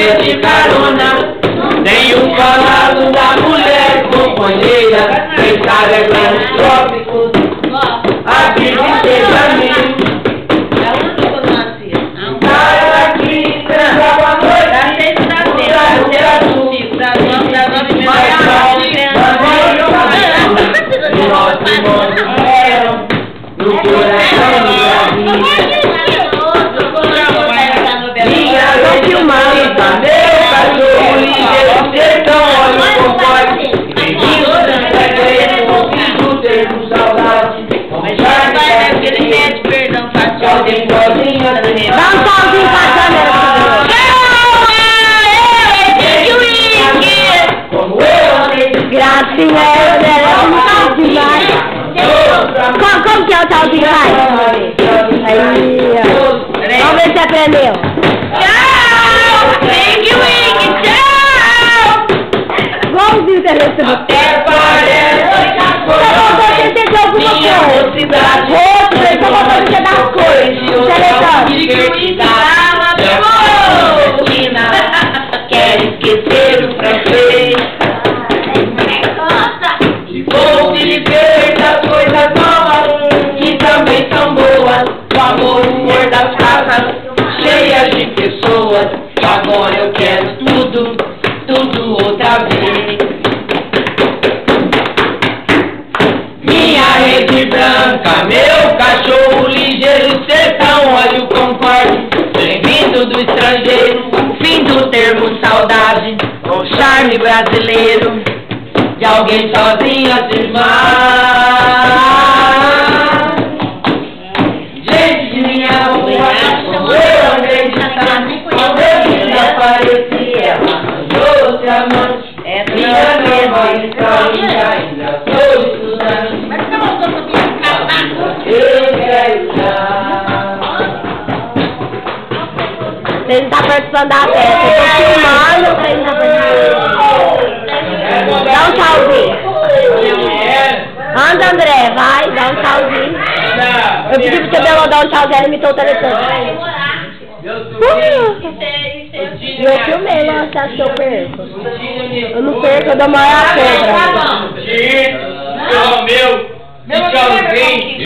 você de carona. Tenho falado da mulher companheira, quem sabe é grandes trópicos, a vida seja minha. Cara aqui, transava a noite, no coração do Brasil. Minha filmada, meu cachorro ligeiro, sertão, olha o conforte. Neguinho, Santa Igreja, consigo ter com saudade. Ele pede perdão, Sozinho, sozinho, Dá um salzinho pra câmera. como eu amei. Gracinha, ela não tá demais. Como que é o salzinho, vai? Aí, ó. Vamos ver se aprendeu. Tchau! Thank you, tchau! Igualzinho o telefone. Até parece Você entendeu alguma coisa? mocidade. Outra, então vou fazer das coisas. Quer esquecer o francês. Vou te viver das coisas novas que também são boas. O amor, o humor das casas cheias de pessoas. Agora eu quero tudo, tudo outra vez. Minha rede branca, meu cachorro ligeiro, sertão, olha o concorde. Bem-vindo do estrangeiro, o fim do termo saudade, com charme brasileiro, de alguém sozinho a se amar. Gente de minha rua, eu andei de tarde, quando eu vi aparecia, doce amante, minha memória histórica, ainda sou estudante. Eu quero dar. Ele tá participando da festa. Eu tô filmando pra ele tá participando. Dá um tchauzinho. Anda, André, vai, dá um tchauzinho. Eu pedi pro seu Belô dar um tchauzinho, ele imitou o telefone. E eu filmei, não você acha que eu perco? Eu não perco, eu dou maior cobra. Meu, tchauzinho.